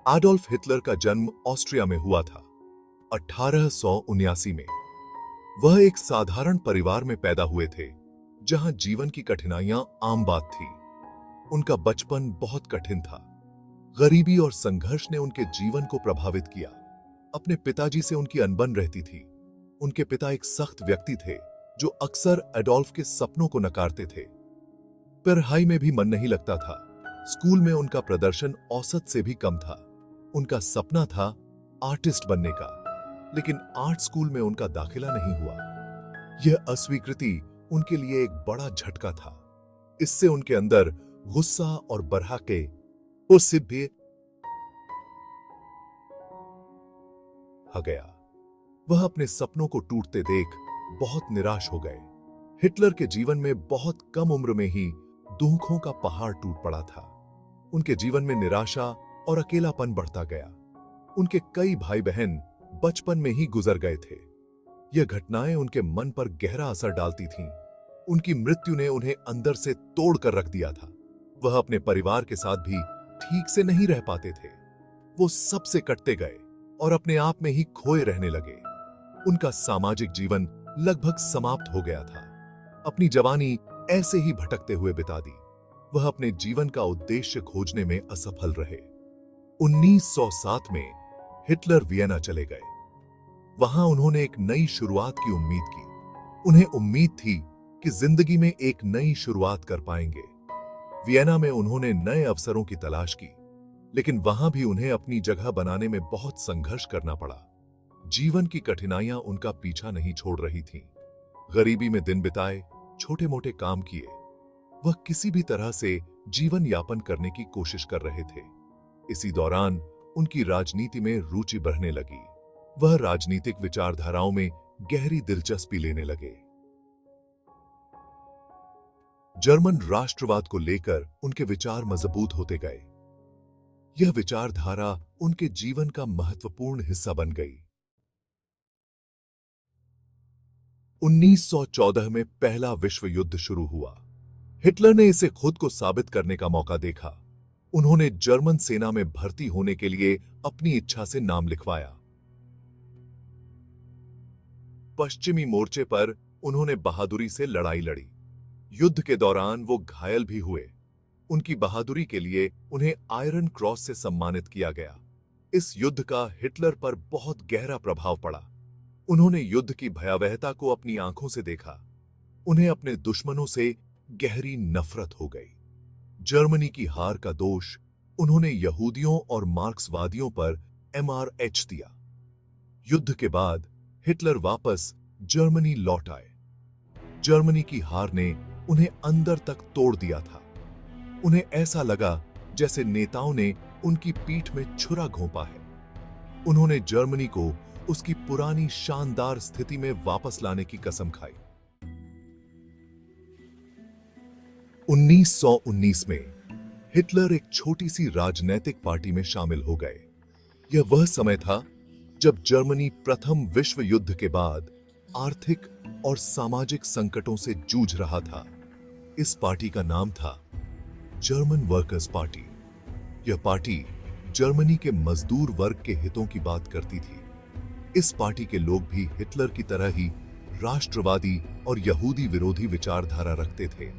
Adolf Hitler का जन्म Austria में हुआ था 1879 में। वह एक साधारण परिवार में पैदा हुए थे, जहां जीवन की कठिनाइयां आम बात थी। उनका बचपन बहुत कठिन था। गरीबी और संघर्ष ने उनके जीवन को प्रभावित किया। अपने पिताजी से उनकी अनबन रहती थी। उनके पिता एक सख्त व्यक्ति थे, जो अक्सर एडोल्फ के सपनों को नकारते थे। पढ़ाई में भी मन नहीं लगता था। स्कूल में उनका प्रदर्शन औसत से भी कम था। उनका सपना था आर्टिस्ट बनने का, लेकिन आर्ट स्कूल में उनका दाखिला नहीं हुआ। यह अस्वीकृति उनके लिए एक बड़ा झटका था। इससे उनके अंदर गुस्सा और बरहाके उससे भी आ गया। वह अपने सपनों को टूटते देख बहुत निराश हो गए। हिटलर के जीवन में बहुत कम उम्र में ही दुखों का पहाड़ टूट पड़ा था। उनके जीवन में निराशा और अकेलापन बढ़ता गया। उनके कई भाई बहन बचपन में ही गुजर गए थे। यह घटनाएं उनके मन पर गहरा असर डालती थीं। उनकी मृत्यु ने उन्हें अंदर से तोड़ कर रख दिया था। वह अपने परिवार के साथ भी ठीक से नहीं रह पाते थे। वो सबसे कटते गए और अपने आप में ही खोए रहने लगे। उनका सामाजिक जीवन लगभग समाप्त हो गया था। अपनी जवानी ऐसे ही भटकते हुए बिता दी। वह अपने जीवन का उद्देश्य खोजने में असफल रहे। 1907 में हिटलर वियना चले गए। वहां उन्होंने एक नई शुरुआत की उम्मीद की। उन्हें उम्मीद थी कि जिंदगी में एक नई शुरुआत कर पाएंगे। वियना में उन्होंने नए अवसरों की तलाश की, लेकिन वहां भी उन्हें अपनी जगह बनाने में बहुत संघर्ष करना पड़ा। जीवन की कठिनाइयां उनका पीछा नहीं छोड़ रही थीं। गरीबी में दिन बिताए, छोटे मोटे काम किए। वह किसी भी तरह से जीवन यापन करने की कोशिश कर रहे थे। इसी दौरान उनकी राजनीति में रुचि बढ़ने लगी। वह राजनीतिक विचारधाराओं में गहरी दिलचस्पी लेने लगे। जर्मन राष्ट्रवाद को लेकर उनके विचार मजबूत होते गए। यह विचारधारा उनके जीवन का महत्वपूर्ण हिस्सा बन गई। 1914 में पहला विश्व युद्ध शुरू हुआ। हिटलर ने इसे खुद को साबित करने का मौका देखा। उन्होंने जर्मन सेना में भर्ती होने के लिए अपनी इच्छा से नाम लिखवाया। पश्चिमी मोर्चे पर उन्होंने बहादुरी से लड़ाई लड़ी। युद्ध के दौरान वो घायल भी हुए। उनकी बहादुरी के लिए उन्हें आयरन क्रॉस से सम्मानित किया गया। इस युद्ध का हिटलर पर बहुत गहरा प्रभाव पड़ा। उन्होंने युद्ध की भयावहता को अपनी आंखों से देखा। उन्हें अपने दुश्मनों से गहरी नफरत हो गई। जर्मनी की हार का दोष उन्होंने यहूदियों और मार्क्सवादियों पर एमआरएच दिया। युद्ध के बाद हिटलर वापस जर्मनी लौट आए। जर्मनी की हार ने उन्हें अंदर तक तोड़ दिया था। उन्हें ऐसा लगा जैसे नेताओं ने उनकी पीठ में छुरा घोंपा है। उन्होंने जर्मनी को उसकी पुरानी शानदार स्थिति में वापस लाने की कसम खाई। 1919 में हिटलर एक छोटी सी राजनैतिक पार्टी में शामिल हो गए। यह वह समय था जब जर्मनी प्रथम विश्व युद्ध के बाद आर्थिक और सामाजिक संकटों से जूझ रहा था। इस पार्टी का नाम था जर्मन वर्कर्स पार्टी। यह पार्टी जर्मनी के मजदूर वर्ग के हितों की बात करती थी। इस पार्टी के लोग भी हिटलर की तरह ही राष्ट्रवादी और यहूदी विरोधी विचारधारा रखते थे।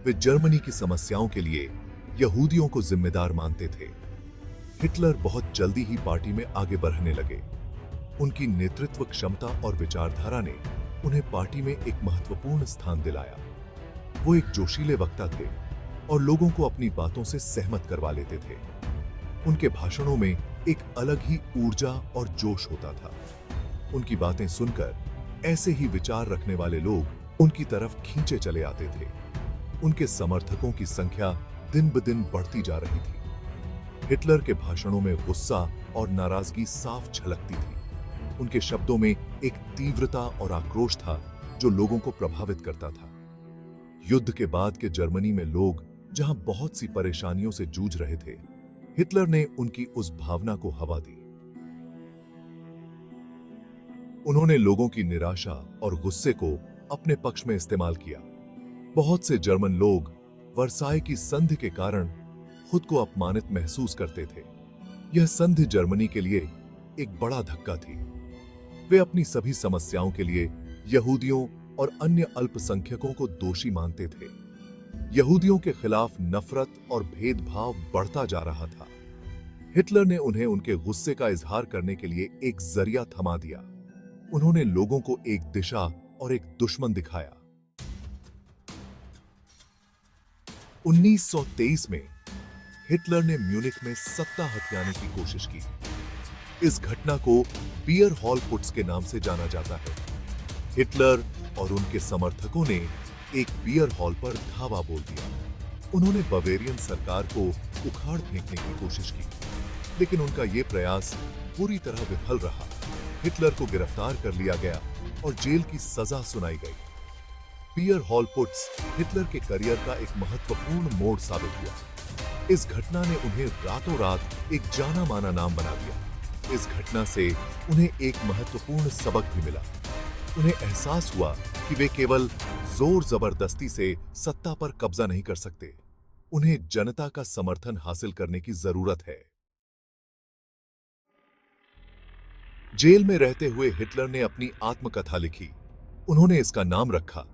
वे जर्मनी की समस्याओं के लिए यहूदियों को जिम्मेदार मानते थे। हिटलर बहुत जल्दी ही पार्टी में आगे बढ़ने लगे। उनकी नेतृत्व क्षमता और विचारधारा ने उन्हें पार्टी में एक महत्वपूर्ण स्थान दिलाया। वो एक जोशीले वक्ता थे और लोगों को अपनी बातों से सहमत करवा लेते थे। उनके भाषणों में एक अलग ही ऊर्जा और जोश होता था। उनकी बातें सुनकर ऐसे ही विचार रखने वाले लोग उनकी तरफ खींचे चले आते थे। उनके समर्थकों की संख्या दिन ब दिन बढ़ती जा रही थी। हिटलर के भाषणों में गुस्सा और नाराजगी साफ झलकती थी। उनके शब्दों में एक तीव्रता और आक्रोश था जो लोगों को प्रभावित करता था। युद्ध के बाद के जर्मनी में लोग जहां बहुत सी परेशानियों से जूझ रहे थे, हिटलर ने उनकी उस भावना को हवा दी। उन्होंने लोगों की निराशा और गुस्से को अपने पक्ष में इस्तेमाल किया। बहुत से जर्मन लोग वर्साई की संधि के कारण खुद को अपमानित महसूस करते थे। यह संधि जर्मनी के लिए एक बड़ा धक्का थी। वे अपनी सभी समस्याओं के लिए यहूदियों और अन्य अल्पसंख्यकों को दोषी मानते थे। यहूदियों के खिलाफ नफरत और भेदभाव बढ़ता जा रहा था। हिटलर ने उन्हें उनके गुस्से का इजहार करने के लिए एक जरिया थमा दिया। उन्होंने लोगों को एक दिशा और एक दुश्मन दिखाया। 1923 में हिटलर ने म्यूनिख में सत्ता हथियाने की कोशिश की। इस घटना को बियर हॉल पुट्स के नाम से जाना जाता है। हिटलर और उनके समर्थकों ने एक बियर हॉल पर धावा बोल दिया। उन्होंने बवेरियन सरकार को उखाड़ फेंकने की कोशिश की, लेकिन उनका यह प्रयास पूरी तरह विफल रहा। हिटलर को गिरफ्तार कर लिया गया और जेल की सजा सुनाई गई। बियर हॉल पुट्स हिटलर के करियर का एक महत्वपूर्ण मोड़ साबित हुआ। इस घटना ने उन्हें रातों रात एक जाना माना नाम बना दिया। इस घटना से उन्हें एक महत्वपूर्ण सबक भी मिला। उन्हें एहसास हुआ कि वे केवल जोर जबरदस्ती से सत्ता पर कब्जा नहीं कर सकते। उन्हें जनता का समर्थन हासिल करने की जरूरत है। जेल में रहते हुए हिटलर ने अपनी आत्मकथा लिखी। उन्होंने इसका नाम रखा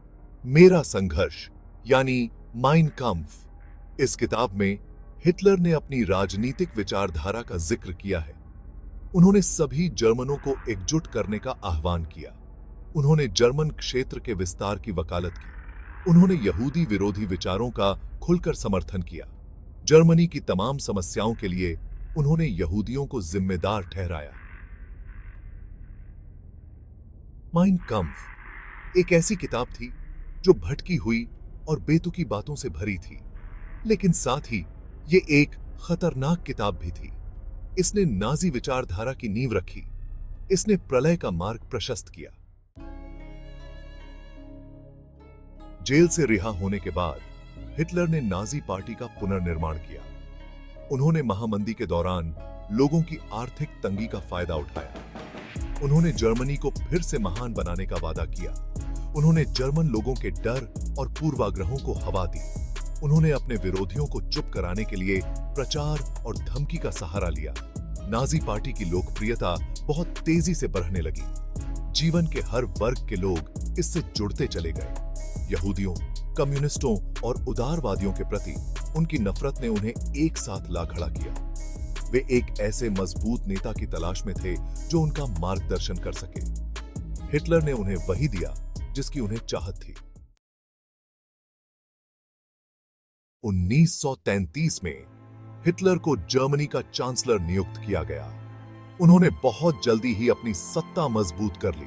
मेरा संघर्ष, यानी माइन काम्फ। इस किताब में हिटलर ने अपनी राजनीतिक विचारधारा का जिक्र किया है। उन्होंने सभी जर्मनों को एकजुट करने का आह्वान किया। उन्होंने जर्मन क्षेत्र के विस्तार की वकालत की। उन्होंने यहूदी विरोधी विचारों का खुलकर समर्थन किया। जर्मनी की तमाम समस्याओं के लिए उन्होंने यहूदियों को जिम्मेदार ठहराया। माइन काम्फ एक ऐसी किताब थी जो भटकी हुई और बेतुकी बातों से भरी थी, लेकिन साथ ही ये एक खतरनाक किताब भी थी। इसने नाजी विचारधारा की नींव रखी। इसने प्रलय का मार्ग प्रशस्त किया। जेल से रिहा होने के बाद हिटलर ने नाजी पार्टी का पुनर्निर्माण किया। उन्होंने महामंदी के दौरान लोगों की आर्थिक तंगी का फायदा उठाया। उन्होंने जर्मनी को फिर से महान बनाने का वादा किया। उन्होंने जर्मन लोगों के डर और पूर्वाग्रहों को हवा दी। उन्होंने अपने विरोधियों को चुप कराने के लिए प्रचार और धमकी का सहारा लिया। नाजी पार्टी की लोकप्रियता बहुत तेजी से बढ़ने लगी। जीवन के हर वर्ग के लोग इससे जुड़ते चले गए। यहूदियों, कम्युनिस्टों और उदारवादियों के प्रति उनकी नफरत ने उन्हें एक साथ ला खड़ा किया। वे एक ऐसे मजबूत नेता की तलाश में थे जो उनका मार्गदर्शन कर सके। हिटलर ने उन्हें वही दिया जिसकी उन्हें चाहत थी। 1933 में हिटलर को जर्मनी का चांसलर नियुक्त किया गया। उन्होंने बहुत जल्दी ही अपनी सत्ता मजबूत कर ली।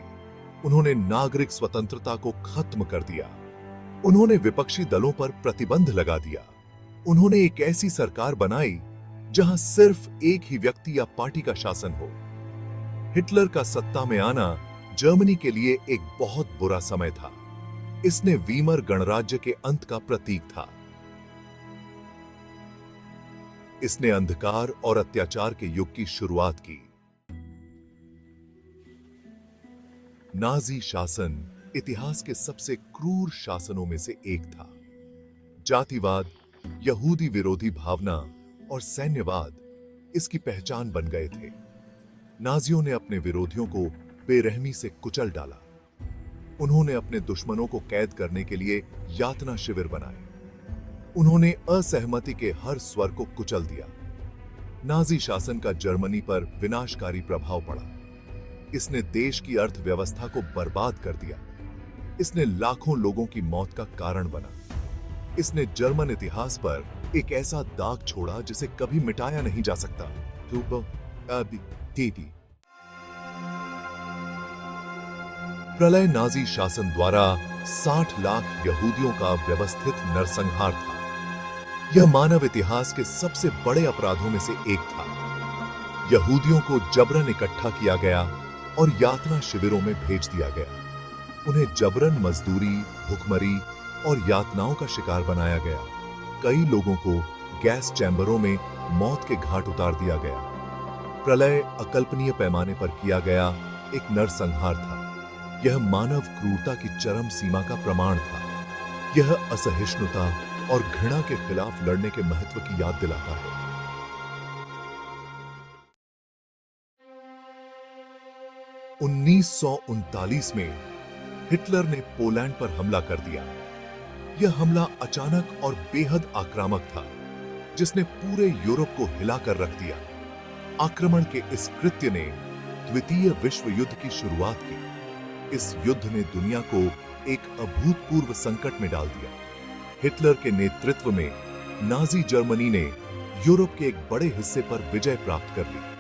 उन्होंने नागरिक स्वतंत्रता को खत्म कर दिया। उन्होंने विपक्षी दलों पर प्रतिबंध लगा दिया। उन्होंने एक ऐसी सरकार बनाई जहां सिर्फ एक ही व्यक्ति या पार्टी का शासन हो। हिटलर का सत्ता में आना जर्मनी के लिए एक बहुत बुरा समय था। इसने वीमर गणराज्य के अंत का प्रतीक था। इसने अंधकार और अत्याचार के युग की शुरुआत की। नाजी शासन इतिहास के सबसे क्रूर शासनों में से एक था। जातिवाद, यहूदी विरोधी भावना और सैन्यवाद इसकी पहचान बन गए थे। नाजियों ने अपने विरोधियों को बेरहमी से कुचल डाला। उन्होंने अपने दुश्मनों को कैद करने के लिए यातना शिविर बनाए। उन्होंने असहमति के हर स्वर को कुचल दिया। नाजी शासन का जर्मनी पर विनाशकारी प्रभाव पड़ा। इसने देश की अर्थव्यवस्था को बर्बाद कर दिया। इसने लाखों लोगों की मौत का कारण बना। इसने जर्मन इतिहास पर एक ऐसा दाग छोड़ा जिसे कभी मिटाया नहीं जा सकता। प्रलय नाजी शासन द्वारा 60 लाख यहूदियों का व्यवस्थित नरसंहार था। यह मानव इतिहास के सबसे बड़े अपराधों में से एक था। यहूदियों को जबरन इकट्ठा किया गया और यातना शिविरों में भेज दिया गया। उन्हें जबरन मजदूरी, भुखमरी और यातनाओं का शिकार बनाया गया। कई लोगों को गैस चैम्बरों में मौत के घाट उतार दिया गया। प्रलय अकल्पनीय पैमाने पर किया गया एक नरसंहार था। यह मानव क्रूरता की चरम सीमा का प्रमाण था। यह असहिष्णुता और घृणा के खिलाफ लड़ने के महत्व की याद दिलाता है। 1939 में हिटलर ने पोलैंड पर हमला कर दिया। यह हमला अचानक और बेहद आक्रामक था, जिसने पूरे यूरोप को हिलाकर रख दिया। आक्रमण के इस कृत्य ने द्वितीय विश्व युद्ध की शुरुआत की। इस युद्ध ने दुनिया को एक अभूतपूर्व संकट में डाल दिया। हिटलर के नेतृत्व में नाजी जर्मनी ने यूरोप के एक बड़े हिस्से पर विजय प्राप्त कर ली।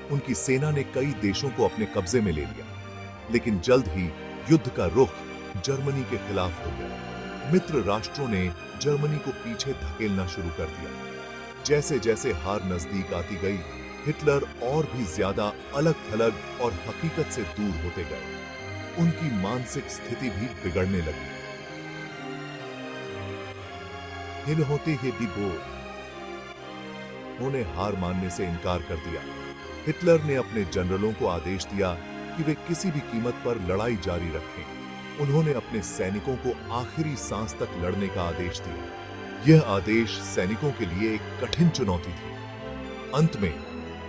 उनकी सेना ने कई देशों को अपने कब्जे में ले लिया, लेकिन जल्द ही युद्ध का रुख जर्मनी के खिलाफ हो गया। मित्र राष्ट्रों ने जर्मनी को पीछे धकेलना शुरू कर दिया। जैसे जैसे हार नजदीक आती गई, हिटलर और भी ज्यादा अलग-थलग और हकीकत से दूर होते गए। उनकी मानसिक स्थिति भी बिगड़ने लगी। हिल होते ही दिबो उन्हें हार मानने से इनकार कर दिया। हिटलर ने अपने जनरलों को आदेश दिया कि वे किसी भी कीमत पर लड़ाई जारी रखें। उन्होंने अपने सैनिकों को आखिरी सांस तक लड़ने का आदेश दिया। यह आदेश सैनिकों के लिए एक कठिन चुनौती थी। अंत में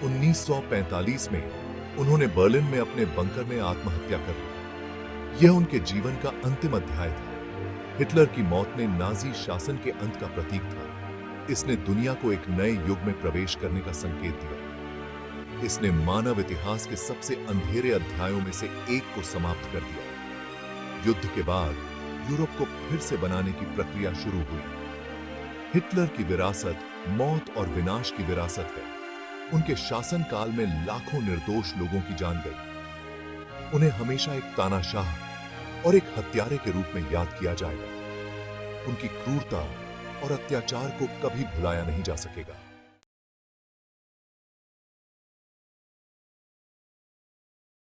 1945 में उन्होंने बर्लिन में अपने बंकर में आत्महत्या कर ली। यह उनके जीवन का अंतिम अध्याय था। हिटलर की मौत ने नाजी शासन के अंत का प्रतीक था। इसने दुनिया को एक नए युग में प्रवेश करने का संकेत दिया। इसने मानव इतिहास के सबसे अंधेरे अध्यायों में से एक को समाप्त कर दिया। युद्ध के बाद यूरोप को फिर से बनाने की प्रक्रिया शुरू हुई। हिटलर की विरासत मौत और विनाश की विरासत है। उनके शासनकाल में लाखों निर्दोष लोगों की जान गई। उन्हें हमेशा एक तानाशाह और एक हत्यारे के रूप में याद किया जाएगा। उनकी क्रूरता और अत्याचार को कभी भुलाया नहीं जा सकेगा।